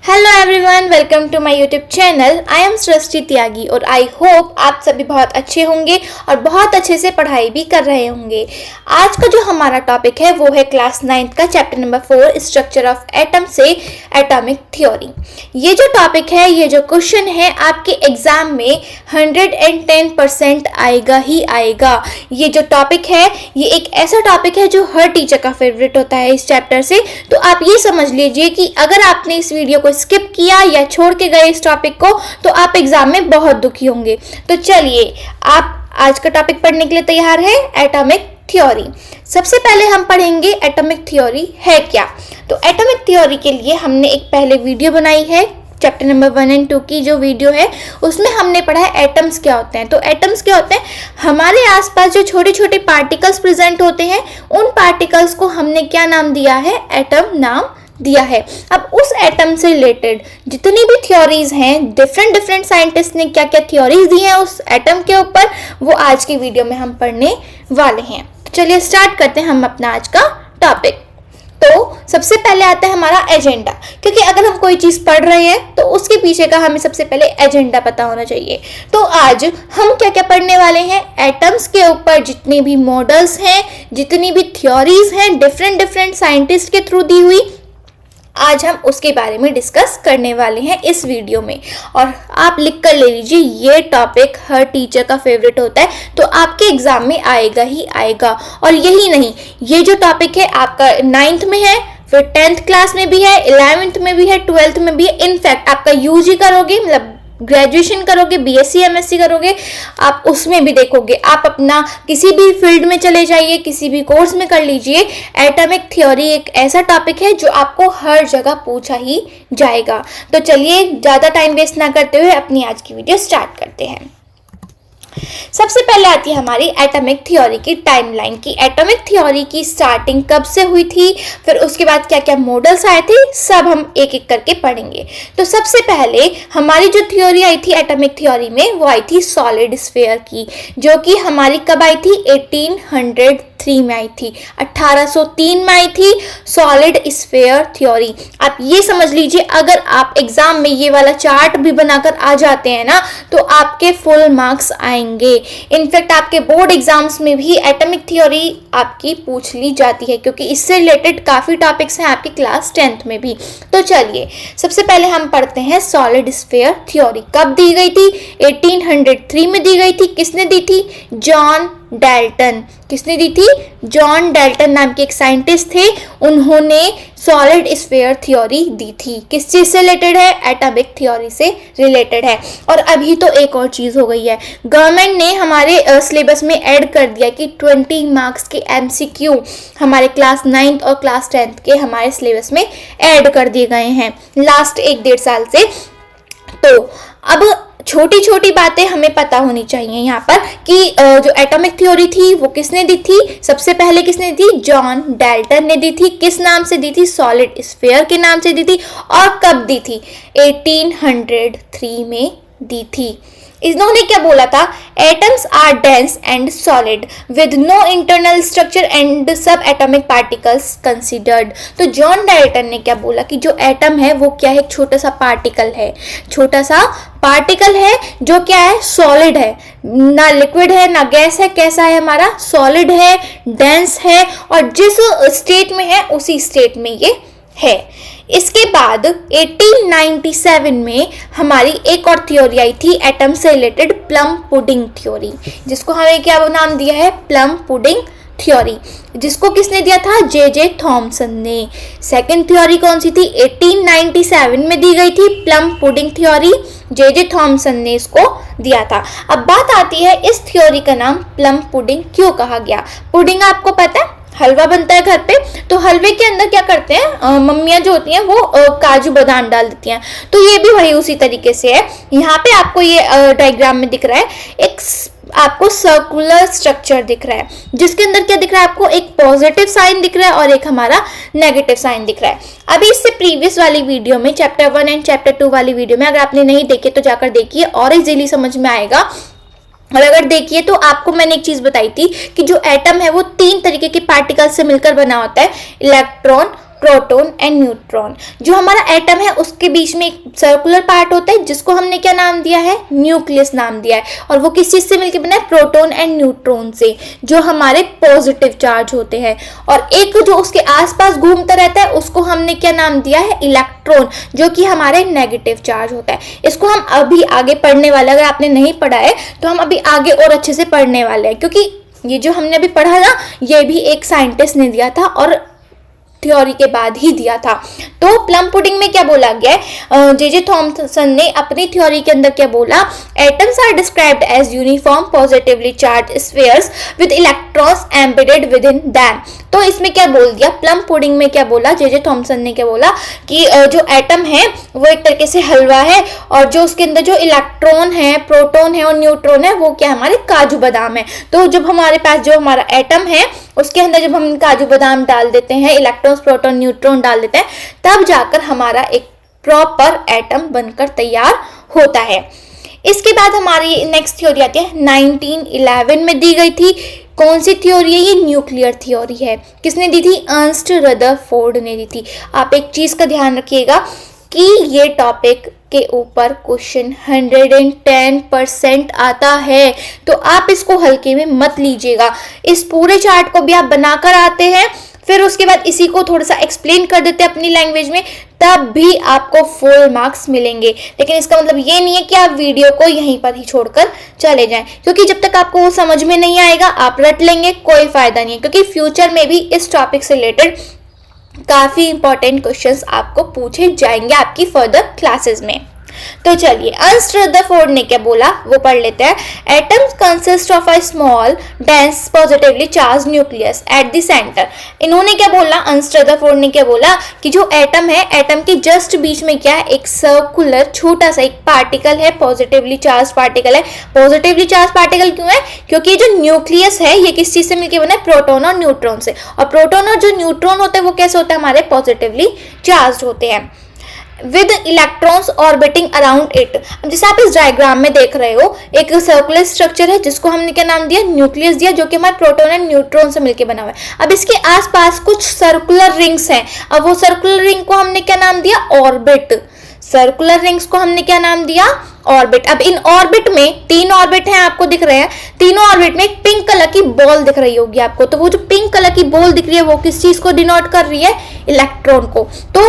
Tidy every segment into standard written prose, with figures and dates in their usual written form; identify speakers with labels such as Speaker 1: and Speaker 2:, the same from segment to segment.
Speaker 1: Hello everyone, welcome to my YouTube channel. I am Srishti Tyagi और I hope आप सभी बहुत अच्छे होंगे और बहुत अच्छे से पढ़ाई भी कर रहे होंगे। आज का जो हमारा टॉपिक है वो है क्लास 9th का chapter number 4 structure of atom से एटॉमिक थ्योरी। ये जो टॉपिक है, ये जो क्वेश्चन है आपके एग्जाम में 110% आएगा ही आएगा। ये जो टॉपिक है ये एक ऐसा टॉपिक है जो हर टीचर का फेवरेट होता है इस चैप्टर से। तो आप ये समझ लीजिए कि अगर आपने इस वीडियो को स्किप किया या छोड़ के गए इस टॉपिक को तो आप एग्जाम में बहुत दुखी होंगे। तो चलिए, आप आज का टॉपिक पढ़ने के लिए तैयार है, एटॉमिक थ्योरी। सबसे पहले हम पढ़ेंगे एटॉमिक थ्योरी है क्या। तो एटॉमिक थ्योरी के लिए हमने एक पहले वीडियो बनाई है, चैप्टर नंबर 1 और 2 की जो वीडियो है उसमें हमने पढ़ा है एटम्स क्या होते हैं। तो एटम्स क्या होते हैं, हमारे आसपास जो छोटे छोटे पार्टिकल्स प्रेजेंट होते हैं उन पार्टिकल्स को हमने क्या नाम दिया है, एटम नाम दिया है। अब उस एटम से रिलेटेड जितनी भी थ्योरीज हैं, डिफरेंट साइंटिस्ट ने क्या क्या थ्योरीज दी हैं उस एटम के ऊपर, वो आज की वीडियो में हम पढ़ने वाले हैं। तो चलिए स्टार्ट करते हैं हम अपना आज का टॉपिक। तो सबसे पहले आता है हमारा एजेंडा, क्योंकि अगर हम कोई चीज पढ़ रहे हैं तो उसके पीछे का हमें सबसे पहले एजेंडा पता होना चाहिए। तो आज हम क्या क्या पढ़ने वाले हैं, एटम्स के ऊपर जितने भी मॉडल्स हैं, जितनी भी थ्योरीज हैं डिफरेंट साइंटिस्ट के थ्रू दी हुई, आज हम उसके बारे में डिस्कस करने वाले हैं इस वीडियो में। और आप लिख कर ले लीजिए, ये टॉपिक हर टीचर का फेवरेट होता है तो आपके एग्जाम में आएगा ही आएगा। और यही नहीं, ये जो टॉपिक है आपका 9th में है, फिर 10th क्लास में भी है, 11th में भी है, 12th में भी है। इनफैक्ट आपका यूजी करोगे, मतलब ग्रेजुएशन करोगे, बीएससी एमएससी करोगे, आप उसमें भी देखोगे। आप अपना किसी भी फील्ड में चले जाइए, किसी भी कोर्स में कर लीजिए, एटॉमिक थ्योरी एक ऐसा टॉपिक है जो आपको हर जगह पूछा ही जाएगा। तो चलिए ज़्यादा टाइम वेस्ट ना करते हुए अपनी आज की वीडियो स्टार्ट करते हैं। सबसे पहले आती है हमारी एटॉमिक थ्योरी की टाइमलाइन की एटॉमिक थ्योरी की स्टार्टिंग कब से हुई थी, फिर उसके बाद क्या क्या मॉडल्स आए थे, सब हम एक एक करके पढ़ेंगे। तो सबसे पहले हमारी जो थ्योरी आई थी एटॉमिक थ्योरी में, वो आई थी सॉलिड स्फीयर की, जो कि हमारी कब आई थी, 1803 में आई थी, 1803 में आई थी सॉलिड स्फीयर थ्योरी। आप ये समझ लीजिए, अगर आप एग्जाम में ये वाला चार्ट भी बनाकर आ जाते हैं ना तो आपके फुल मार्क्स आएंगे। इनफैक्ट आपके बोर्ड एग्जाम्स में भी एटॉमिक थ्योरी आपकी पूछ ली जाती है, क्योंकि इससे रिलेटेड काफी टॉपिक्स हैं आपकी क्लास 10th में भी। तो चलिए सबसे पहले हम पढ़ते हैं सॉलिड स्फीयर थ्योरी कब दी गई थी, 1803 में दी गई थी। किसने दी थी, जॉन डाल्टन। किसने दी थी, जॉन डाल्टन नाम के एक साइंटिस्ट थे, उन्होंने सॉलिड स्फीयर थ्योरी दी थी। किस चीज से रिलेटेड है, एटॉमिक थ्योरी से रिलेटेड है। और अभी तो एक और चीज हो गई है, गवर्नमेंट ने हमारे सिलेबस में ऐड कर दिया कि 20 मार्क्स के एमसीक्यू हमारे क्लास 9th और क्लास 10th के हमारे सिलेबस में ऐड कर दिए गए हैं लास्ट 1-1.5 साल से। तो अब छोटी छोटी बातें हमें पता होनी चाहिए यहाँ पर कि जो एटॉमिक थ्योरी थी वो किसने दी थी। सबसे पहले किसने दी, जॉन डाल्टन ने दी थी। किस नाम से दी थी, सॉलिड स्फीयर के नाम से दी थी। और कब दी थी, 1803 में दी थी। इन्होंने क्या बोला था, atoms are dense and solid with no internal structure and subatomic particles considered. तो जॉन डाल्टन ने क्या बोला कि जो एटम है वो क्या है, एक छोटा सा पार्टिकल है, छोटा सा पार्टिकल है जो क्या है, सॉलिड है, ना लिक्विड है ना गैस है। कैसा है हमारा, सॉलिड है, डेंस है, और जिस स्टेट में है उसी स्टेट में ये है। इसके बाद 1897 में हमारी एक और थ्योरी आई थी एटम से रिलेटेड, प्लम पुडिंग थ्योरी, जिसको हमें क्या नाम दिया है, प्लम पुडिंग थ्योरी, जिसको किसने दिया था, जे थॉमसन ने। सेकंड थ्योरी कौन सी थी, 1897 में दी गई थी, plum pudding theory, J Thomson ने इसको दिया था। अब बात आती है इस थ्योरी का नाम प्लम पुडिंग क्यों कहा गया। पुडिंग आपको पता है, हलवा बनता है घर पे, तो हलवे के अंदर क्या करते हैं, मम्मियाँ जो होती हैं वो काजू बादाम डाल देती हैं। तो ये भी वही उसी तरीके से है। यहाँ पे आपको ये डायग्राम में दिख रहा है, एक आपको सर्कुलर स्ट्रक्चर दिख रहा है, जिसके अंदर क्या दिख रहा है आपको, एक पॉजिटिव साइन दिख रहा है और एक हमारा नेगेटिव साइन दिख रहा है। अभी इससे प्रीवियस वाली वीडियो में, चैप्टर 1 एंड चैप्टर 2 वाली वीडियो में, अगर आपने नहीं देखे तो जाकर देखिए और इजीली समझ में आएगा। और अगर देखिए तो आपको मैंने एक चीज बताई थी कि जो एटम है वो 3 तरीके के पार्टिकल से मिलकर बना होता है, इलेक्ट्रॉन, प्रोटॉन एंड न्यूट्रॉन। जो हमारा एटम है उसके बीच में एक सर्कुलर पार्ट होता है जिसको हमने क्या नाम दिया है, न्यूक्लियस नाम दिया है, और वो किस चीज से मिलकर बना है, प्रोटॉन एंड न्यूट्रॉन से, जो हमारे पॉजिटिव चार्ज होते हैं। और एक जो उसके आसपास घूमता रहता है उसको हमने क्या नाम दिया है, इलेक्ट्रॉन, जो कि हमारे नेगेटिव चार्ज होता है। इसको हम अभी आगे पढ़ने वाले, अगर आपने नहीं पढ़ा है तो हम अभी आगे और अच्छे से पढ़ने वाले हैं, क्योंकि ये जो हमने अभी पढ़ा ना ये भी एक साइंटिस्ट ने दिया था और थ्योरी के बाद ही दिया था। तो प्लम पुडिंग में क्या बोला गया है, जे थॉमसन ने अपनी थ्योरी के अंदर क्या बोला, atoms are described as uniform positively charge spheres with electrons embedded within them. तो इसमें क्या बोल दिया, प्लम पुडिंग में क्या बोला, जे थॉमसन ने क्या बोला कि जो एटम है वो एक तरीके से हलवा है, और जो उसके अंदर जो इलेक्ट्रॉन है, प्रोटॉन है और न्यूट्रॉन है वो क्या हमारे काजू बादाम है। तो जब हमारे पास जो हमारा एटम है उसके अंदर जब हम काजू बादाम डाल देते हैं, इलेक्ट्रॉन्स प्रोटॉन न्यूट्रॉन डाल देते हैं, तब जाकर हमारा एक प्रॉपर एटम बनकर तैयार होता है। इसके बाद हमारी नेक्स्ट थ्योरी आती है 1911 में दी गई थी। कौन सी थ्योरी है, ये न्यूक्लियर थ्योरी है। किसने दी थी, अर्नस्ट रदरफोर्ड ने दी थी। आप एक चीज का ध्यान रखिएगा कि ये टॉपिक के ऊपर क्वेश्चन 110% आता है, तो आप इसको हल्के में मत लीजिएगा। इस पूरे चार्ट को भी आप बनाकर आते हैं, फिर उसके बाद इसी को थोड़ा सा एक्सप्लेन कर देते हैं अपनी लैंग्वेज में, तब भी आपको फुल मार्क्स मिलेंगे। लेकिन इसका मतलब ये नहीं है कि आप वीडियो को यहीं पर ही छोड़कर चले जाएं, क्योंकि जब तक आपको वो समझ में नहीं आएगा आप रट लेंगे, कोई फायदा नहीं है, क्योंकि फ्यूचर में भी इस टॉपिक से रिलेटेड काफी इंपॉर्टेंट क्वेश्चंस आपको पूछे जाएंगे आपकी फर्दर क्लासेस में। तो चलिए, अर्नस्ट रदरफोर्ड ने क्या बोला वो पढ़ लेते हैं। Atoms consist of a small dense positively charge nucleus at the centre. इन्होंने क्या बोला, अर्नस्ट रदरफोर्ड ने क्या बोला कि जो एटम है, एटम के जस्ट बीच में क्या है, एक सर्कुलर छोटा सा एक पार्टिकल है, पॉजिटिवली चार्ज पार्टिकल है। पॉजिटिवली चार्ज पार्टिकल क्यों है, क्योंकि जो न्यूक्लियस है ये किस चीज से मिलकर बना है, प्रोटॉन और न्यूट्रॉन से। और प्रोटॉन और जो न्यूट्रॉन होते हैं वो कैसे होते हैं, हमारे पॉजिटिवली चार्ज होते हैं, with electrons orbiting around it. अब जैसे आप इस डायग्राम में देख रहे हो, एक सर्कुलर स्ट्रक्चर है जिसको हमने क्या नाम दिया, न्यूक्लियस दिया, जो कि हमारे प्रोटॉन एंड न्यूट्रॉन से मिलकर बना हुआ है। अब इसके आसपास कुछ सर्कुलर रिंग्स हैं, अब वो सर्कुलर रिंग को हमने क्या नाम दिया, ऑर्बिट। सर्कुलर रिंग्स को हमने क्या नाम दिया, ऑर्बिट। अब इन ऑर्बिट में 3 ऑर्बिट हैं, आपको दिख रहे हैं, तीनों ऑर्बिट में एक पिंक कलर की बॉल दिख रही होगी आपको। तो वो जो पिंक कलर की बॉल दिख रही है वो किस चीज को डिनोट कर रही है, इलेक्ट्रॉन को। तो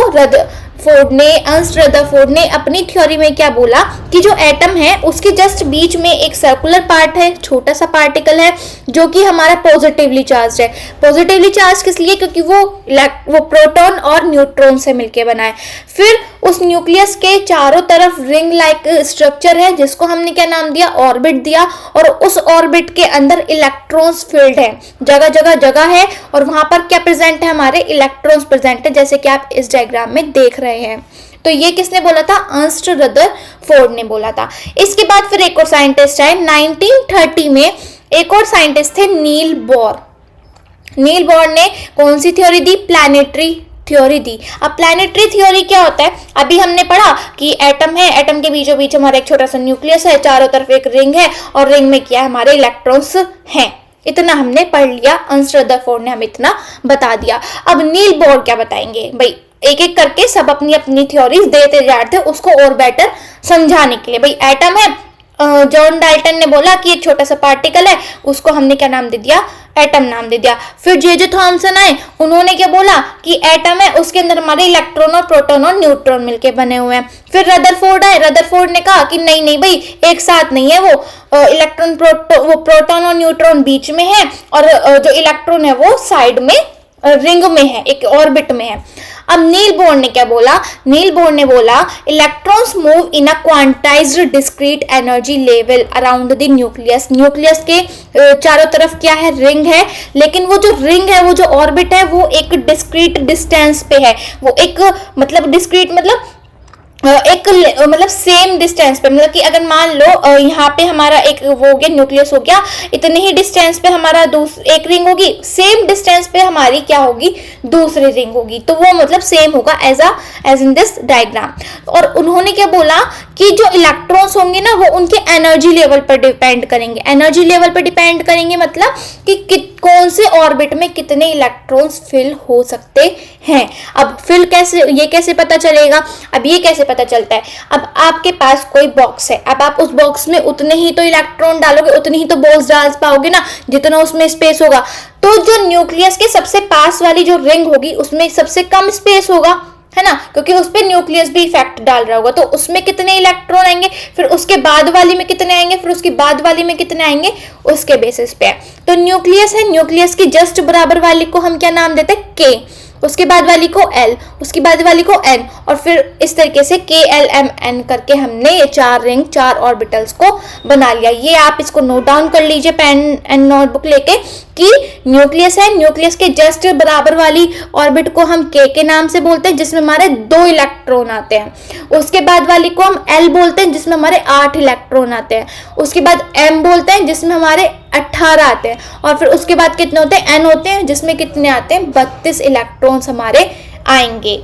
Speaker 1: अर्नस्ट रदरफोर्ड ने अपनी थ्योरी में क्या बोला कि जो एटम है उसके जस्ट बीच में एक सर्कुलर पार्ट है, छोटा सा पार्टिकल है, जो कि हमारा पॉजिटिवली चार्ज है। पॉजिटिवली चार्ज किस लिए, क्योंकि वो प्रोटॉन और न्यूट्रॉन से मिलके बना है। फिर उस न्यूक्लियस के चारों तरफ रिंग लाइक स्ट्रक्चर है जिसको हमने क्या नाम दिया, ऑर्बिट दिया, और उस ऑर्बिट के अंदर इलेक्ट्रॉन्स फील्ड है, जगह जगह जगह है, और वहां पर क्या प्रेजेंट है, हमारे इलेक्ट्रॉन्स प्रेजेंट है, जैसे कि आप इस डायग्राम में देख रहे हैं। तो ये किसने बोला था, अर्नस्ट रदरफोर्ड ने बोला था। इसके बाद फिर एक और साइंटिस्ट आए 1930 में, एक और साइंटिस्ट थे नील बोर। नील बोर ने कौन सी थ्योरी दी, प्लैनेटरी थ्योरी दी। अब प्लैनेटरी थ्योरी क्या होता है, अभी हमने पढ़ा कि एटम है, एटम के बीचों बीच हमारा एक छोटा सा न्यूक्लियस है, चारों तरफ एक रिंग है, और रिंग में क्या है, हमारे इलेक्ट्रॉन्स हैं। इतना हमने पढ़ लिया, अर्नस्ट रदरफोर्ड ने हमें इतना बता दिया। अब नील बोर क्या बताएंगे, भाई एक एक करके सब अपनी अपनी थ्योरीज देते जा रहे थे उसको और बेटर समझाने के लिए। भाई एटम है, जॉन डाल्टन ने बोला कि एक छोटा सा पार्टिकल है, उसको हमने क्या नाम दे दिया, एटम नाम दे दिया। फिर जे थॉमसन आए, उन्होंने क्या बोला कि एटम है, उसके अंदर हमारे इलेक्ट्रॉन और प्रोटॉन और न्यूट्रॉन मिलके बने हुए हैं। फिर रदरफोर्ड आए, रदरफोर्ड ने कहा कि नहीं नहीं भाई, एक साथ नहीं है वो, इलेक्ट्रॉन प्रोटॉन और न्यूट्रॉन बीच में है, और जो इलेक्ट्रॉन है वो साइड में रिंग में है, एक ऑर्बिट में है। अब नील बोर ने क्या बोला, नील बोर ने बोला electrons move in a quantized discrete energy level around the nucleus. Nucleus के चारों तरफ क्या है, रिंग है, लेकिन वो जो रिंग है, वो जो ऑर्बिट है, वो एक डिस्क्रीट डिस्टेंस पे है। वो एक मतलब डिस्क्रीट मतलब मतलब सेम डिस्टेंस पे, मतलब कि अगर मान लो यहाँ पे हमारा एक वो हो गया न्यूक्लियस हो गया, इतने ही डिस्टेंस पे हमारा एक रिंग होगी, सेम डिस्टेंस पे हमारी क्या होगी, दूसरी रिंग होगी, तो वो मतलब सेम होगा एज इन दिस डायग्राम। और उन्होंने क्या बोला कि जो इलेक्ट्रॉन्स होंगे ना वो उनके एनर्जी लेवल पर डिपेंड करेंगे। एनर्जी लेवल पर डिपेंड करेंगे मतलब कि कौन से ऑर्बिट में कितने इलेक्ट्रॉन्स फिल हो सकते हैं। अब फिल कैसे, ये कैसे पता चलेगा, अब ये कैसे पता चलता है, अब आपके पास कोई बॉक्स है, अब आप उस बॉक्स में उतने ही तो इलेक्ट्रॉन डालोगे, उतनी ही तो बॉल्स डाल पाओगे ना जितना उसमें स्पेस होगा। तो जो न्यूक्लियस के सबसे पास वाली जो रिंग होगी उसमें सबसे कम स्पेस होगा, है ना, क्योंकि उस पर न्यूक्लियस भी इफेक्ट डाल रहा होगा, तो उसमें कितने इलेक्ट्रॉन आएंगे, फिर उसके बाद वाली में कितने आएंगे, फिर उसके बाद वाली में कितने आएंगे, उसके बेसिस पे। तो न्यूक्लियस है, न्यूक्लियस की जस्ट बराबर वाली को हम क्या नाम देते हैं, के, उसके बाद वाली को L, उसके बाद वाली को N, और फिर इस तरीके से KLMN करके हमने ये 4 रिंग 4 ऑर्बिटल्स को बना लिया। ये आप इसको नोट डाउन कर लीजिए पेन एंड नोटबुक लेके कि न्यूक्लियस है, न्यूक्लियस के जस्ट बराबर वाली ऑर्बिट को हम K के नाम से बोलते हैं जिसमें हमारे 2 इलेक्ट्रॉन आते हैं। उसके बाद वाली को हम L बोलते हैं जिसमें हमारे 8 इलेक्ट्रॉन आते हैं। उसके बाद M बोलते हैं जिसमें हमारे 18 आते हैं। और फिर उसके बाद कितने होते हैं, N होते हैं जिसमें कितने आते हैं, 32 इलेक्ट्रॉन्स हमारे आएंगे।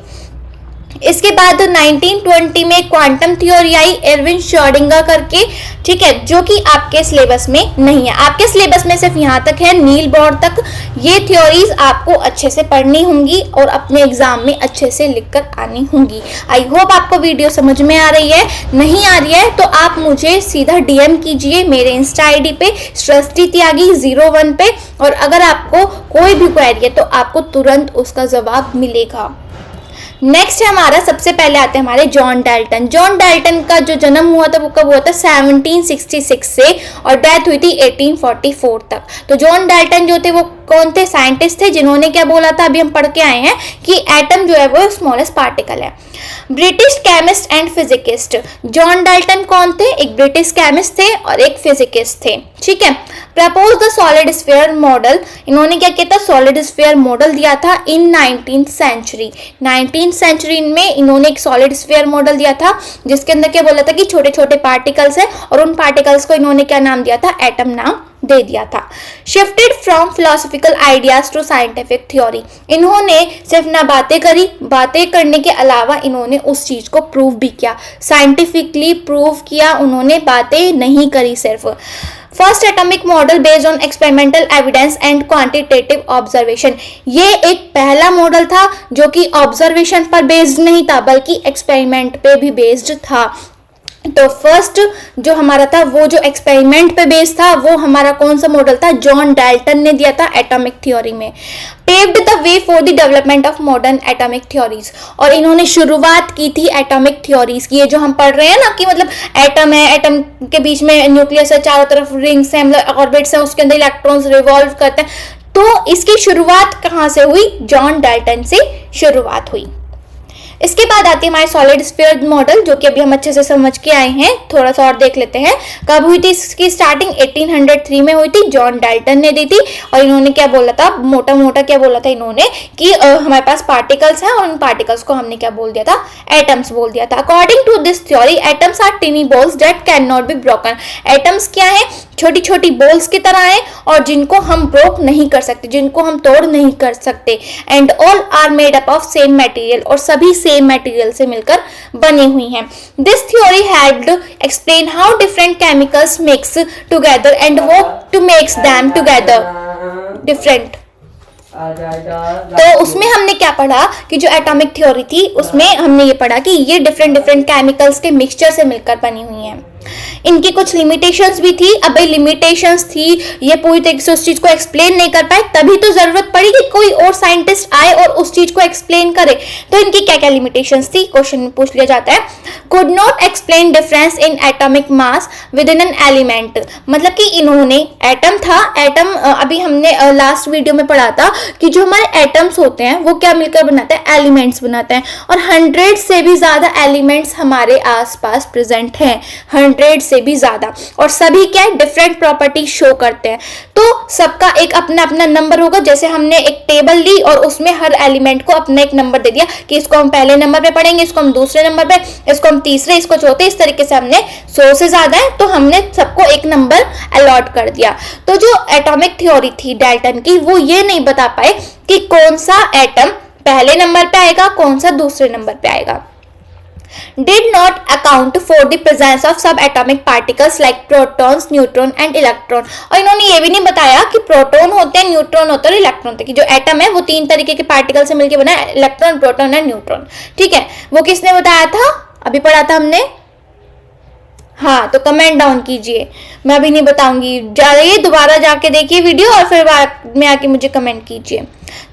Speaker 1: इसके बाद 1920 में क्वांटम थ्योरी आई एरविन श्रोडिंगर करके, ठीक है, जो कि आपके सिलेबस में नहीं है। आपके सिलेबस में सिर्फ यहाँ तक है, नील बोर तक। ये थ्योरीज आपको अच्छे से पढ़नी होंगी और अपने एग्जाम में अच्छे से लिखकर आनी होंगी। आई होप आपको वीडियो समझ में आ रही है। नहीं आ रही है तो आप मुझे सीधा DM कीजिए मेरे इंस्टा ID पे सृष्टि त्यागी 01 पे, और अगर आपको कोई भी क्वेरी है तो आपको तुरंत उसका जवाब मिलेगा। नेक्स्ट है हमारा, सबसे पहले आते हैं हमारे जॉन डाल्टन। जॉन डाल्टन का जो जन्म हुआ था वो कब हुआ था, 1766 से, और डेथ हुई थी 1844 तक। तो जॉन डाल्टन जो थे वो कौन थे, साइंटिस्ट थे जिन्होंने क्या बोला था, अभी हम पढ़ के आए हैं कि एटम जो है वो स्मॉलेस्ट पार्टिकल है। British chemist and physicist, John Dalton कौन थे, एक ब्रिटिश केमिस्ट थे और एक फिजिकिस्ट थे, ठीक है। Propose the solid sphere model, इन्होंने क्या किया था, सॉलिड स्फीयर मॉडल दिया था इन 19th सेंचुरी। 19th सेंचुरी में इन्होंने एक सॉलिड स्फीयर मॉडल दिया था जिसके अंदर क्या बोला था कि छोटे छोटे पार्टिकल्स है, और उन पार्टिकल्स को इन्होंने क्या नाम दिया था, एटम नाम दे दिया था। Shifted from philosophical ideas to scientific theory, इन्होंने सिर्फ ना बातें करी, बातें करने के अलावा इन्होंने उस चीज को प्रूव भी किया, साइंटिफिकली प्रूव किया, उन्होंने बातें नहीं करी सिर्फ। First atomic model based on experimental evidence and quantitative observation, ये एक पहला मॉडल था जो कि ऑब्जर्वेशन पर बेस्ड नहीं था बल्कि एक्सपेरिमेंट पे भी बेस्ड था। तो फर्स्ट जो हमारा था वो जो एक्सपेरिमेंट पे बेस्ड था वो हमारा कौन सा मॉडल था, जॉन डाल्टन ने दिया था एटॉमिक थ्योरी में। Paved the way for the development of modern atomic theories, और इन्होंने शुरुआत की थी एटॉमिक थ्योरीज की। ये जो हम पढ़ रहे हैं ना कि मतलब एटम है, एटम के बीच में न्यूक्लियस है, चारों तरफ रिंग्स हैं, मतलब ऑर्बिट्स हैं, उसके अंदर इलेक्ट्रॉन्स रिवॉल्व करते हैं, तो इसकी शुरुआत कहाँ से हुई, जॉन डाल्टन से शुरुआत हुई। इसके बाद आती है हमारी सॉलिड स्फीयर मॉडल जो कि अभी हम अच्छे से समझ के आए हैं, थोड़ा सा और देख लेते हैं। कब हुई थी इसकी स्टार्टिंग, 1803 में हुई थी, जॉन डाल्टन ने दी थी। और इन्होंने क्या बोला था, मोटा मोटा क्या बोला था इन्होंने कि हमारे पास पार्टिकल्स हैं और उन पार्टिकल्स को हमने क्या बोल दिया था, एटम्स बोल दिया था। According to this theory atoms are tiny balls that can not be broken, atoms क्या है, छोटी छोटी बॉल्स की तरह हैं और जिनको हम ब्रोक नहीं कर सकते, जिनको हम तोड़ नहीं कर सकते। And all are made up of same material, और सभी सेम मटेरियल से मिलकर बनी हुई हैं। This theory helped explain how different chemicals mix together and what to makes them together different. तो उसमें हमने क्या पढ़ा कि जो एटॉमिक थ्योरी थी उसमें हमने ये पढ़ा कि ये डिफरेंट डिफरेंट केमिकल्स के मिक्सचर से मिलकर बनी हुई हैं। इनकी कुछ लिमिटेशंस भी थी। अब लिमिटेशंस थी, ये पूरी तरीके से उस चीज को एक्सप्लेन नहीं कर पाए, तभी तो जरूरत पड़ी कि कोई और साइंटिस्ट आए और उस चीज को एक्सप्लेन करे। तो इनकी क्या क्या लिमिटेशंस थी, क्वेश्चन में पूछ लिया जाता है। could not explain difference in atomic mass within an element। मतलब कि इन्होंने एटम था, एटम अभी हमने लास्ट वीडियो में पढ़ा था कि जो हमारे एटम्स होते हैं वो क्या मिलकर बनाते हैं, एलिमेंट्स बनाते हैं, और 100 से भी ज्यादा एलिमेंट्स हमारे आसपास प्रेजेंट हैं, 100 से भी ज्यादा, और सभी क्या डिफरेंट प्रॉपर्टी शो करते हैं। तो सबका एक अपना अपना नंबर होगा। जैसे हमने एक टेबल ली और उसमें हर एलिमेंट को अपना एक नंबर दे दिया कि इसको हम पहले नंबर पे पढ़ेंगे, इसको हम दूसरे नंबर पे, इसको हम तीसरे, इसको चौथे, इस तरीके से हमने 100 से ज्यादा है तो हमने सबको एक नंबर अलॉट कर दिया। तो जो एटॉमिक थ्योरी थी डाल्टन की, वो ये नहीं बता पाए कि कौन सा एटम पहले नंबर पे आएगा, कौन सा दूसरे नंबर पे आएगा। Did not account for the presence of subatomic particles like protons, neutron and electron। और इन्होंने ये भी नहीं बताया कि प्रोटॉन होते हैं, न्यूट्रॉन होते हैं और इलेक्ट्रॉन होते हैं, कि जो एटम है वो 3 तरीके के पार्टिकल से मिलकर बना है, इलेक्ट्रॉन, प्रोटॉन एंड न्यूट्रॉन। ठीक है, वो किसने बताया था, अभी पढ़ा था हमने। हाँ, तो कमेंट डाउन कीजिए, मैं अभी नहीं बताऊंगी, जाइए दोबारा जाके देखिए वीडियो और फिर बाद में आके मुझे कमेंट कीजिए।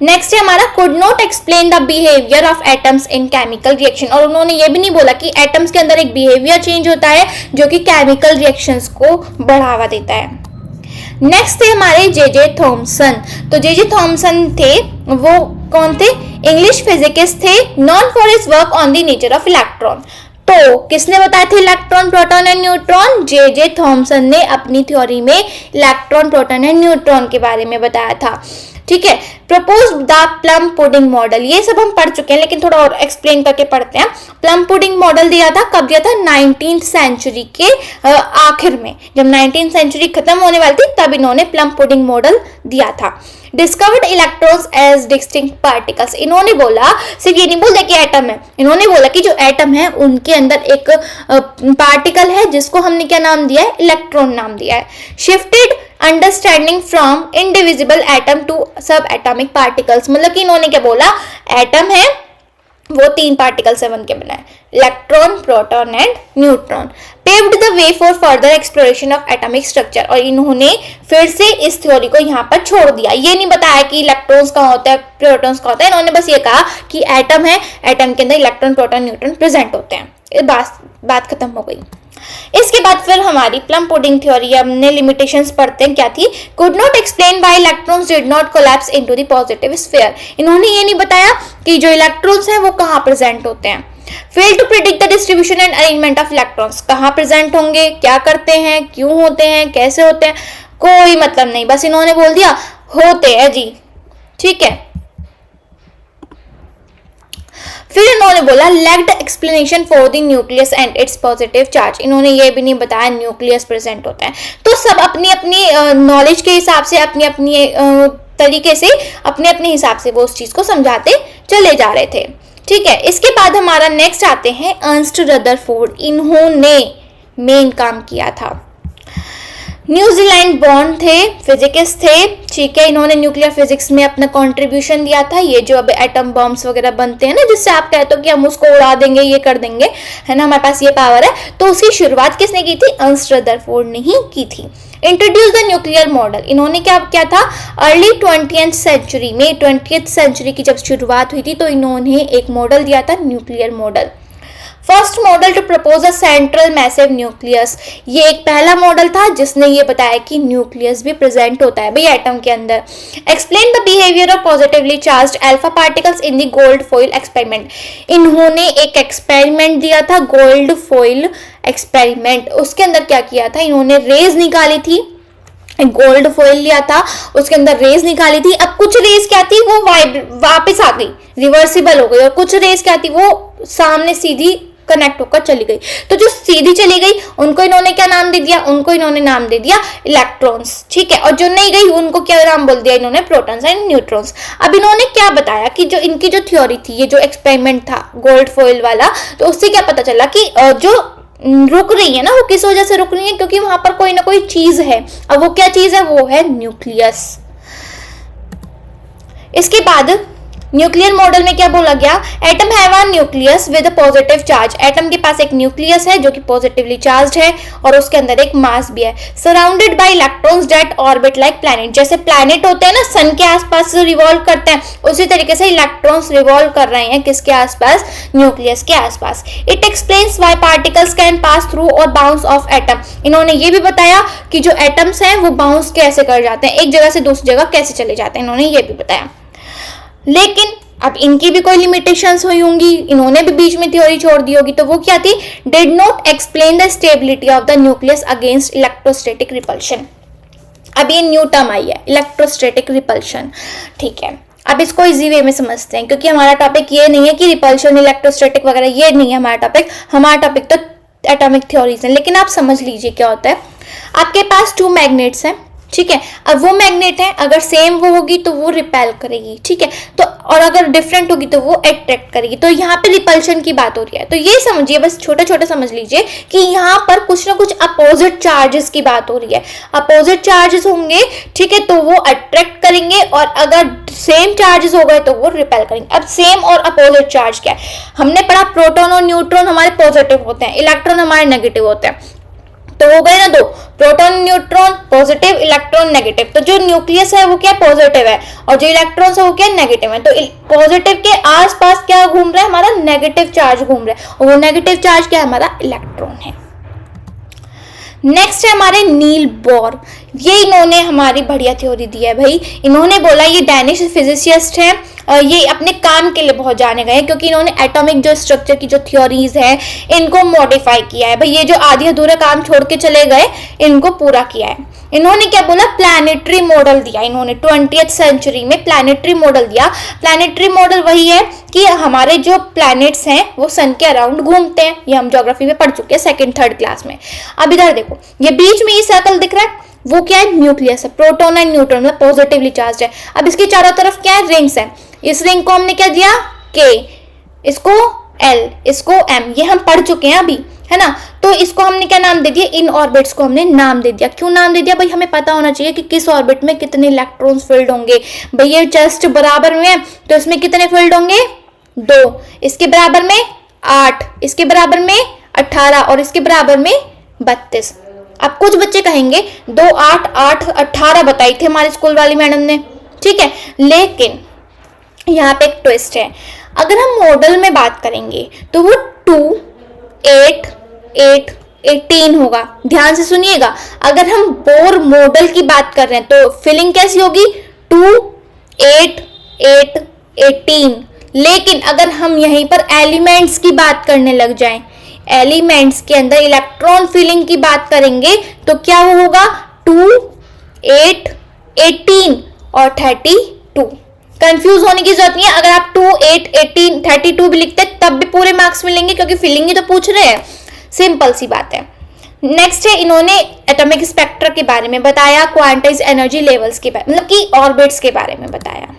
Speaker 1: नेक्स्ट है हमारा could not explain the behaviour of atoms in chemical reaction. और उन्होंने ये भी नहीं बोला कि एटम्स के अंदर एक बिहेवियर चेंज होता है जो कि केमिकल रिएक्शंस को बढ़ावा देता है। नेक्स्ट थे हमारे जे थॉमसन। तो जे थॉमसन थे, वो कौन थे, इंग्लिश फिजिकिस्ट थे, non for his work on the nature of electron. तो किसने बताया था electron, proton and neutron, J Thomson ने अपनी थ्योरी में इलेक्ट्रॉन, प्रोटॉन एंड न्यूट्रॉन के बारे में बताया था। ठीक है, propose the plum pudding model, ये सब हम पढ़ चुके हैं लेकिन थोड़ा और एक्सप्लेन करके पढ़ते हैं। प्लम पुडिंग मॉडल दिया था, कब दिया था, 19th सेंचुरी के आखिर में, जब 19th सेंचुरी खत्म होने वाली थी तब इन्होंने प्लम पुडिंग मॉडल दिया था। Discovered electrons as distinct particles, इन्होंने बोला, सिर्फ ये नहीं बोलते कि एटम है, इन्होंने बोला कि जो एटम है उनके अंदर एक पार्टिकल है जिसको हमने क्या नाम दिया है, इलेक्ट्रॉन नाम दिया है। Shifted understanding from indivisible atom to subatomic particles, मतलब कि इन्होंने क्या बोला, एटम है वो 3 पार्टिकल से बनके बना है, electron, proton and neutron. Paved the way for further exploration of atomic structure, और इन्होंने फिर से इस थ्योरी को यहाँ पर छोड़ दिया। ये नहीं बताया कि इलेक्ट्रॉन्स कहाँ होता है, प्रोटॉन्स कहाँ होता है, इन्होंने बस ये कहा कि एटम है, एटम के अंदर इलेक्ट्रॉन, प्रोटॉन, न्यूट्रॉन प्रेजेंट होते हैं। बात खत्म हो गई। इसके बाद फिर हमारी प्लम पुडिंग थ्योरी, हमने लिमिटेशंस पढ़ते हैं क्या थी, could not explain why electrons did not collapse into the positive sphere, इन्होंने ये नहीं बताया कि जो इलेक्ट्रॉन्स हैं वो कहाँ प्रेजेंट होते हैं। Fail to predict the distribution and arrangement of electrons, कहाँ प्रेजेंट होंगे, क्या करते हैं, क्यों होते हैं, कैसे होते हैं, कोई मतलब नहीं, बस इन्होंने बोल दिया होते हैं जी। ठीक है, फिर इन्होंने बोला lacked explanation for the nucleus and it's positive charge, इन्होंने ये भी नहीं बताया न्यूक्लियस प्रेजेंट होता है। तो सब अपनी अपनी नॉलेज के हिसाब से, अपनी अपनी तरीके से, अपने अपने हिसाब से वो उस चीज को समझाते चले जा रहे थे। ठीक है, इसके बाद हमारा नेक्स्ट आते हैं अर्नस्ट रदरफोर्ड, इन्होंने मेन काम किया था, न्यूजीलैंड बॉर्न थे, फिजिकिस्ट थे। ठीक है, इन्होंने न्यूक्लियर फिजिक्स में अपना कंट्रीब्यूशन दिया था। ये जो अब एटम बॉम्ब्स वगैरह बनते हैं ना, जिससे आप कहते हो कि हम उसको उड़ा देंगे, ये कर देंगे, है ना, हमारे पास ये पावर है, तो उसकी शुरुआत किसने की थी, अर्नस्ट रदरफोर्ड ने ही की थी। इंट्रोड्यूस द न्यूक्लियर मॉडल, इन्होंने क्या किया था, अर्ली 20th सेंचुरी में, 20th सेंचुरी की जब शुरुआत हुई थी तो इन्होंने एक मॉडल दिया था, nuclear model. First model to propose a central massive nucleus, ये एक पहला मॉडल था जिसने ये बताया कि न्यूक्लियस भी प्रेजेंट होता है भाई एटम के अंदर। Explain the behaviour of positively charged alpha particles in the gold foil experiment, इन्होंने एक एक्सपेरिमेंट दिया था, गोल्ड फॉइल एक्सपेरिमेंट। उसके अंदर क्या किया था, इन्होंने रेज निकाली थी, गोल्ड फॉइल लिया था, उसके अंदर रेज निकाली थी। अब कुछ रेज क्या थी, वो वापस आ गई, रिवर्सिबल हो गई, और कुछ रेज क्या थी, वो सामने सीधी कनेक्ट होकर चली गई। तो जो सीधी चली गई उनको इन्होंने क्या नाम दे दिया, उनको इन्होंने नाम दे दिया इलेक्ट्रॉन्स। ठीक है, और जो नहीं गई उनको क्या नाम बोल दिया इन्होंने, प्रोटॉन्स एंड न्यूट्रॉन्स। अब इन्होंने क्या बताया कि जो इनकी जो थ्योरी थी, ये जो एक्सपेरिमेंट था गोल्ड फॉइल वाला, तो उससे क्या पता चला कि जो रुक रही है ना, वो किस वजह से रुक रही है, क्योंकि वहां पर कोई ना कोई चीज है। अब वो क्या चीज है, वो है न्यूक्लियस। इसके बाद न्यूक्लियर मॉडल में क्या बोला गया, atom have a nucleus with a positive charge, atom के पास एक न्यूक्लियस है जो कि पॉजिटिवली चार्ज है और उसके अंदर एक मास भी है, surrounded by electrons that orbit like planet, जैसे प्लैनेट होते हैं ना सन के आसपास रिवॉल्व करते हैं, उसी तरीके से इलेक्ट्रॉन्स रिवॉल्व कर रहे हैं किसके आसपास, न्यूक्लियस के आसपास। It explains why particles can pass through और बाउंस ऑफ एटम, इन्होंने ये भी बताया कि जो एटम्स हैं वो बाउंस कैसे कर जाते हैं, एक जगह से दूसरी जगह कैसे चले जाते हैं, इन्होंने ये भी बताया। लेकिन अब इनकी भी कोई लिमिटेशंस हुई होंगी, इन्होंने भी बीच में थ्योरी छोड़ दी होगी, तो वो क्या थी, did not explain the stability of the nucleus against electrostatic repulsion. अब ये न्यू टर्म आई है, इलेक्ट्रोस्टैटिक रिपल्शन, ठीक है। अब इसको इजी वे में समझते हैं, क्योंकि हमारा टॉपिक ये नहीं है कि रिपल्शन इलेक्ट्रोस्टैटिक वगैरह, ये नहीं है हमारा टॉपिक। हमारा टॉपिक तो एटॉमिक थ्योरीज है। लेकिन आप समझ लीजिए क्या होता है, आपके पास 2 मैग्नेट्स हैं, ठीक है। अब वो मैग्नेट है, अगर सेम वो होगी तो वो रिपेल करेगी, ठीक है, तो और अगर डिफरेंट होगी तो वो अट्रैक्ट करेगी। तो यहाँ पे रिपल्शन की बात हो रही है। तो ये समझिए, बस छोटे छोटे समझ लीजिए कि यहाँ पर कुछ ना कुछ अपोजिट चार्जेस की बात हो रही है। अपोजिट चार्जेस होंगे, ठीक है, तो वो अट्रैक्ट करेंगे, और अगर सेम चार्जेस हो गए तो वो रिपेल करेंगे। अब सेम और अपोजिट चार्ज क्या है, हमने पढ़ा प्रोटॉन और न्यूट्रॉन हमारे पॉजिटिव होते हैं, इलेक्ट्रॉन हमारे नेगेटिव होते हैं, तो हो गए ना 2, proton neutron positive, electron negative. तो जो न्यूक्लियस है वो क्या पॉजिटिव है, और जो इलेक्ट्रॉन्स है वो क्या नेगेटिव है। तो पॉजिटिव के आसपास क्या घूम रहा है, हमारा नेगेटिव चार्ज घूम रहा है, और वो नेगेटिव चार्ज क्या है, हमारा इलेक्ट्रॉन है। नेक्स्ट है हमारे नील बोर, ये इन्होंने हमारी बढ़िया थ्योरी दी है भाई। इन्होंने बोला, ये डैनिश फिजिसिस्ट है, ये अपने काम के लिए बहुत जाने गए, क्योंकि इन्होंने एटॉमिक जो स्ट्रक्चर की जो थ्योरीज हैं इनको मॉडिफाई किया है भाई। ये जो आधी अधूरा काम छोड़ के चले गए, इनको पूरा किया है। इन्होंने क्या बोला, प्लैनेटरी मॉडल दिया इन्होंने 20th सेंचुरी में, प्लैनेटरी मॉडल दिया। प्लैनेटरी मॉडल वही है कि हमारे जो प्लैनेट्स हैं वो सन के अराउंड घूमते हैं, ये हम ज्योग्राफी में पढ़ चुके हैं 2nd 3rd क्लास में। अब इधर देखो, ये बीच में ये सर्कल दिख रहा है, वो क्या है, न्यूक्लियस है, प्रोटॉन एंड न्यूट्रॉन मतलब पॉजिटिवली चार्ज है। अब इसके चारों तरफ क्या है, रिंग्स है। इस रिंग को हमने क्या दिया, K, इसको L, इसको M, ये हम पढ़ चुके हैं अभी, है ना। तो इसको हमने क्या नाम दे दिया, इन ऑर्बिट्स को हमने नाम दे दिया। क्यों नाम दे दिया भाई, हमें पता होना चाहिए कि किस ऑर्बिट में कितने इलेक्ट्रॉन्स फील्ड होंगे। भाई ये जस्ट बराबर में है, तो इसमें कितने फील्ड होंगे, 2, इसके बराबर में 8, इसके बराबर में 18, और इसके बराबर में 32। अब कुछ बच्चे कहेंगे 2, 8, 8, 18 बताई थी हमारे स्कूल वाली मैडम ने, ठीक है। लेकिन यहाँ पे एक ट्विस्ट है, अगर हम मॉडल में बात करेंगे तो वो 2, 8, 8, 18 होगा। ध्यान से सुनिएगा, अगर हम बोर मॉडल की बात कर रहे हैं तो फिलिंग कैसी होगी, 2, 8, 8, 18। लेकिन अगर हम यहीं पर एलिमेंट्स की बात करने लग जाएं, एलिमेंट्स के अंदर इलेक्ट्रॉन फिलिंग की बात करेंगे तो क्या होगा, 2, 8, 18 और 32। कंफ्यूज होने की जरूरत नहीं है, अगर आप 2, 8, 18, 32 भी लिखते हैं तब भी पूरे मार्क्स मिलेंगे, क्योंकि फिलिंग ही तो पूछ रहे हैं, सिंपल सी बात है। नेक्स्ट है, इन्होंने एटॉमिक स्पेक्ट्रा के बारे में बताया, क्वांटाइज एनर्जी लेवल्स के बारे मतलब कि ऑर्बिट्स के बारे में बताया।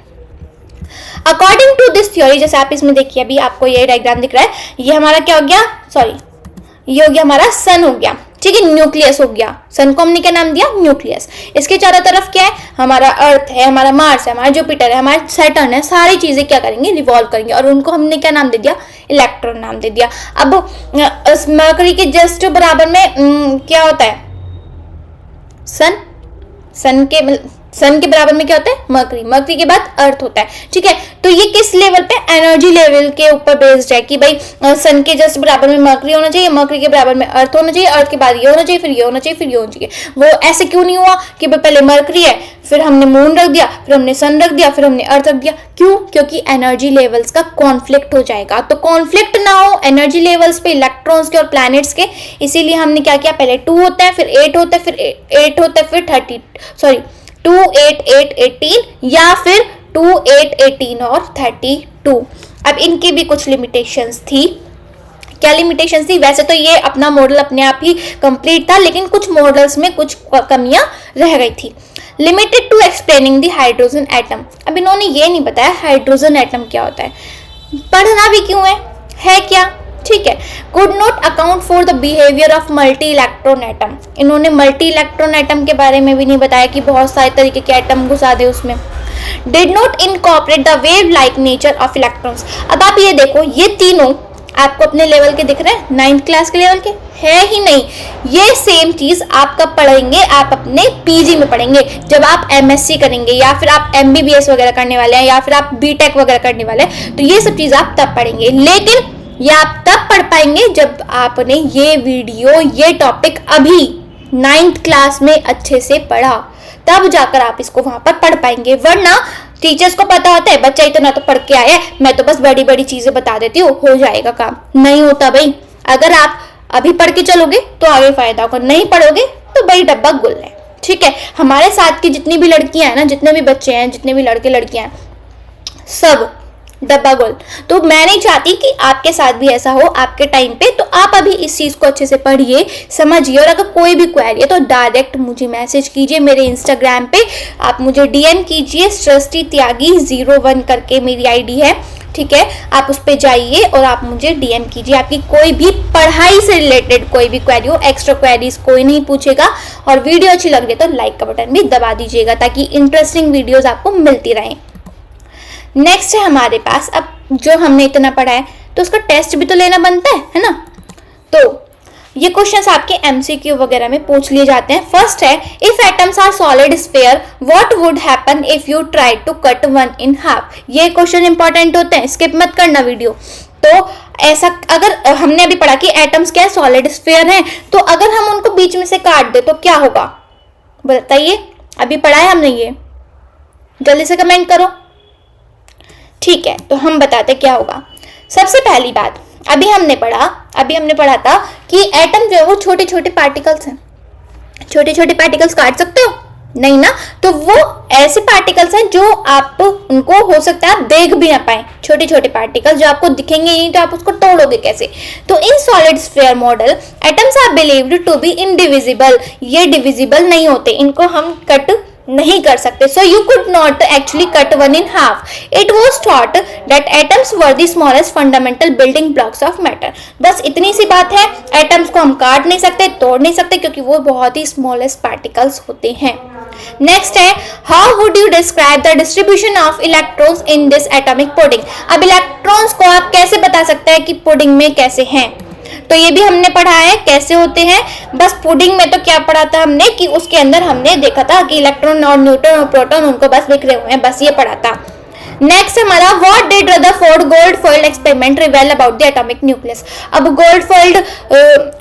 Speaker 1: अकॉर्डिंग टू दिस थ्योरी, जैसे आप इसमें देखिए, अभी आपको ये डायग्राम दिख रहा है, ये हमारा क्या हो गया, सॉरी ये हो गया हमारा सन हो गया, ठीक है, न्यूक्लियस हो गया। सन को हमने क्या नाम दिया, न्यूक्लियस। इसके चारों तरफ क्या है, हमारा अर्थ है, हमारा मार्स है, हमारा जुपिटर है, हमारा सैटर्न है, सारी चीजें क्या करेंगे, रिवॉल्व करेंगे, और उनको हमने क्या नाम दे दिया, इलेक्ट्रॉन नाम दे दिया। अब मरकरी के जस्ट बराबर में क्या होता है, सन के बराबर में क्या होता है, मरकरी, मरकरी के बाद अर्थ होता है, ठीक है। तो ये किस लेवल पे, एनर्जी लेवल के ऊपर बेस्ड है कि भाई सन के जस्ट बराबर में मरकरी होना चाहिए, मरकरी के बराबर में अर्थ होना चाहिए, अर्थ के बाद ये होना चाहिए, फिर ये होना चाहिए, फिर ये होना चाहिए। वो ऐसे क्यों नहीं हुआ कि भाई पहले मरकरी है, फिर हमने मून रख दिया, फिर हमने सन रख दिया, फिर हमने अर्थ रख दिया। क्यों, क्योंकि एनर्जी लेवल्स का कॉन्फ्लिक्ट हो जाएगा। तो कॉन्फ्लिक्ट ना हो एनर्जी लेवल्स पे इलेक्ट्रॉन्स के और प्लैनेट्स के, इसीलिए हमने क्या किया, पहले 2 होता है, फिर 8 होता है, फिर 8 होता है, फिर 2, 8, 8, 18 या फिर 2, 8, 18 और 32। अब इनकी भी कुछ लिमिटेशंस थी। क्या लिमिटेशंस थी, वैसे तो ये अपना मॉडल अपने आप ही कंप्लीट था, लेकिन कुछ मॉडल्स में कुछ कमियां रह गई थी। Limited to explaining the hydrogen atom, अब इन्होंने ये नहीं बताया हाइड्रोजन एटम क्या होता है, पढ़ना भी क्यों है क्या, ठीक है। Could not account for the behaviour of multi electron atom, इन्होंने मल्टी इलेक्ट्रॉन एटम के बारे में भी नहीं बताया कि बहुत सारे तरीके के एटम घुसा दे उसमें। Did not incorporate the wave like nature of electrons. अब आप ये देखो, ये तीनों आपको अपने लेवल के दिख रहे हैं, 9th क्लास के लेवल के है ही नहीं। ये सेम चीज आप कब पढ़ेंगे, आप अपने पीजी में पढ़ेंगे, जब आप एमएससी करेंगे या फिर आप एमबीबीएस वगैरह करने वाले हैं या फिर आप बीटेक वगैरह करने वाले हैं, तो ये सब चीज आप तब पढ़ेंगे। लेकिन ये आप तब पढ़ पाएंगे जब आपने ये वीडियो, ये टॉपिक अभी 9th क्लास में अच्छे से पढ़ा, तब जाकर आप इसको वहां पर पढ़ पाएंगे। वरना टीचर्स को पता होता है बच्चा इतना तो पढ़ के आया है, मैं तो बस बड़ी बड़ी चीजें बता देती हूँ, हो जाएगा काम। नहीं होता भाई। अगर आप अभी पढ़ के चलोगे तो आगे फायदा होगा, नहीं पढ़ोगे तो भाई डब्बा गुल है। ठीक है, हमारे साथ की जितनी भी लड़कियां हैं ना, जितने भी बच्चे हैं, जितने भी लड़के लड़कियां हैं, सब डब्बा गोल। तो मैं नहीं चाहती कि आपके साथ भी ऐसा हो आपके टाइम पे। तो आप अभी इस चीज को अच्छे से पढ़िए, समझिए, और अगर कोई भी क्वेरी है तो डायरेक्ट मुझे मैसेज कीजिए मेरे इंस्टाग्राम पे, आप मुझे डीएम कीजिए, सृष्टि त्यागी 01 करके मेरी आईडी है। ठीक है, आप उस पर जाइए और आप मुझे डीएम कीजिए। आपकी कोई भी पढ़ाई से रिलेटेड कोई भी क्वेरी हो, एक्स्ट्रा क्वेरीज कोई नहीं पूछेगा। और वीडियो अच्छी लग रही है तो लाइक का बटन भी दबा दीजिएगा ताकि इंटरेस्टिंग वीडियोज आपको मिलती रहें। नेक्स्ट है हमारे पास, अब जो हमने इतना पढ़ा है तो उसका टेस्ट भी तो लेना बनता है ना। तो ये क्वेश्चंस आपके एमसीक्यू वगैरह में पूछ लिए जाते हैं। फर्स्ट है, if atoms are solid sphere what would happen if you try to cut one in half. ये क्वेश्चन इंपॉर्टेंट होते हैं, स्किप मत करना वीडियो। तो ऐसा अगर हमने अभी पढ़ा कि एटम्स क्या है, सॉलिड स्फीयर हैं, तो अगर हम उनको बीच में से काट दे तो क्या होगा बताइए। अभी पढ़ा है हमने ये, जल्दी से कमेंट करो। ठीक है, तो हम बताते क्या होगा। सबसे पहली बात, अभी हमने पढ़ा था कि एटम जो है वो छोटे छोटे पार्टिकल्स हैं। छोटे छोटे पार्टिकल्स काट सकते हो? नहीं ना। तो वो ऐसे पार्टिकल्स हैं जो आप उनको हो सकता है आप देख भी ना पाए। छोटे छोटे पार्टिकल्स जो आपको दिखेंगे नहीं तो आप उसको तोड़ोगे कैसे। तो in solid sphere model atoms are believed to be indivisible. ये डिविजिबल नहीं होते, इनको हम कट नहीं कर सकते। So you could not actually cut one in half. It was thought that atoms were the smallest fundamental building blocks of matter. बस इतनी सी बात है, एटम्स को हम काट नहीं सकते, तोड़ नहीं सकते, क्योंकि वो बहुत ही स्मॉलेस्ट पार्टिकल्स होते हैं। नेक्स्ट है, how would you describe the distribution of electrons in this atomic pudding. अब इलेक्ट्रॉन्स को आप कैसे बता सकते हैं कि पुडिंग में कैसे हैं, तो ये भी हमने पढ़ा है कैसे होते हैं। बस पुडिंग में तो क्या पढ़ा था हमने कि उसके अंदर हमने देखा था कि इलेक्ट्रॉन और न्यूट्रॉन और प्रोटॉन उनको बस बिखरे हुए हैं, बस ये पढ़ा था। नेक्स्ट हमारा, what did Rutherford goldfield experiment reveal about the atomic nucleus. अब गोल्डफील्ड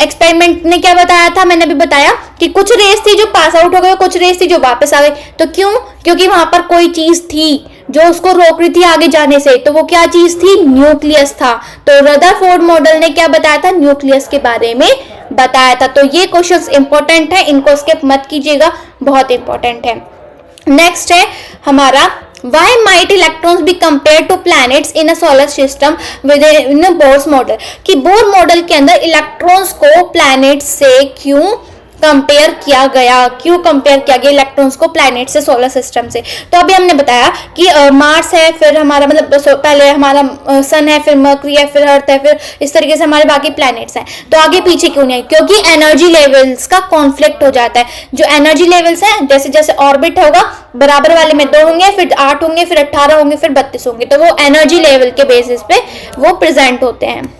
Speaker 1: एक्सपेरिमेंट ने क्या बताया था, मैंने भी बताया कि कुछ रेस थी जो पास आउट हो गई, कुछ रेस थी जो वापस आ गई। तो क्यों? क्योंकि वहां पर कोई चीज थी जो उसको रोक रही थी आगे जाने से। तो वो क्या चीज थी? न्यूक्लियस था। तो रदरफोर्ड मॉडल ने क्या बताया था? न्यूक्लियस के बारे में बताया था। तो ये क्वेश्चंस इंपॉर्टेंट है, इनको स्किप मत कीजिएगा, बहुत इंपॉर्टेंट है। नेक्स्ट है हमारा, why might electrons be compared to planets in a solar system within Bohr's model. कि बोर मॉडल के अंदर इलेक्ट्रॉन्स को प्लैनेट्स से क्यों कंपेयर किया गया, इलेक्ट्रॉन्स को प्लैनेट से, सोलर सिस्टम से। तो अभी हमने बताया कि मार्स है, फिर हमारा मतलब पहले हमारा सन है, फिर मर्करी है, फिर अर्थ है, फिर इस तरीके से हमारे बाकी प्लैनेट्स हैं। तो आगे पीछे क्यों नहीं? क्योंकि एनर्जी लेवल्स का कॉन्फ्लिक्ट हो जाता है। जो एनर्जी लेवल्स हैं, जैसे जैसे ऑर्बिट होगा, बराबर वाले में 2 होंगे, फिर 8 होंगे, फिर 18 होंगे, फिर 32 होंगे। तो वो एनर्जी लेवल के बेसिस पे वो प्रेजेंट होते हैं।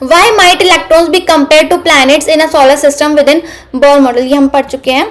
Speaker 1: Why might electrons be compared to planets in a solar system within Bohr model? ये हम पढ़ चुके हैं।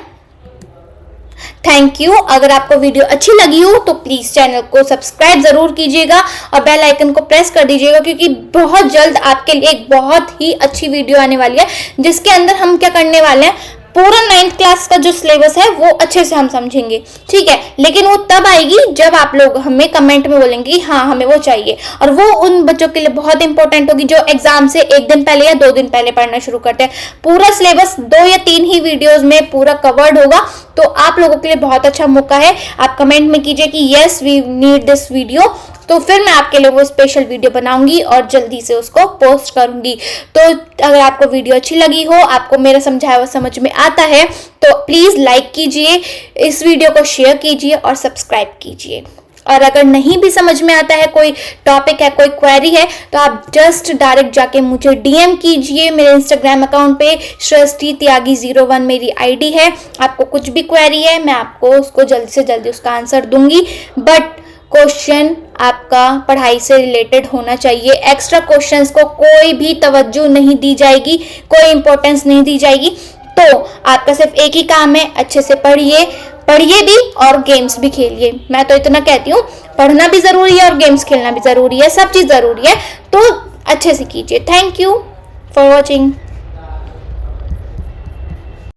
Speaker 1: Thank you. अगर आपको वीडियो अच्छी लगी हो तो प्लीज चैनल को सब्सक्राइब जरूर कीजिएगा और बेल आइकन को प्रेस कर दीजिएगा, क्योंकि बहुत जल्द आपके लिए एक बहुत ही अच्छी वीडियो आने वाली है, जिसके अंदर हम क्या करने वाले हैं, पूरा 9th क्लास का जो सिलेबस है वो अच्छे से हम समझेंगे। ठीक है, लेकिन वो तब आएगी जब आप लोग हमें कमेंट में बोलेंगे कि हाँ हमें वो चाहिए। और वो उन बच्चों के लिए बहुत इंपॉर्टेंट होगी जो एग्जाम से 1 दिन पहले या 2 दिन पहले पढ़ना शुरू करते हैं। पूरा सिलेबस 2 या 3 ही वीडियोस में पूरा कवर्ड होगा। तो आप लोगों के लिए बहुत अच्छा मौका है। आप कमेंट में कीजिए कि yes we need this video, तो फिर मैं आपके लिए वो स्पेशल वीडियो बनाऊंगी और जल्दी से उसको पोस्ट करूंगी। तो अगर आपको वीडियो अच्छी लगी हो, आपको मेरा समझाया हुआ समझ में आता है, तो प्लीज लाइक कीजिए, इस वीडियो को शेयर कीजिए और सब्सक्राइब कीजिए। और अगर नहीं भी समझ में आता है, कोई टॉपिक है, कोई क्वेरी है, तो आप जस्ट डायरेक्ट जाके मुझे डीएम कीजिए मेरे इंस्टाग्राम अकाउंट पे। सृष्टि त्यागी 01 मेरी आईडी है। आपको कुछ भी क्वेरी है, मैं आपको उसको जल्दी से जल्दी उसका आंसर दूंगी, बट क्वेश्चन आपका पढ़ाई से रिलेटेड होना चाहिए। एक्स्ट्रा क्वेश्चंस को कोई भी तवज्जो नहीं दी जाएगी, कोई इंपॉर्टेंस नहीं दी जाएगी। तो आपका सिर्फ एक ही काम है, अच्छे से पढ़िए भी और गेम्स भी खेलिए। मैं तो इतना कहती हूँ, पढ़ना भी जरूरी है और गेम्स खेलना भी जरूरी है, सब चीज जरूरी है, तो अच्छे से कीजिए। Thank you for watching.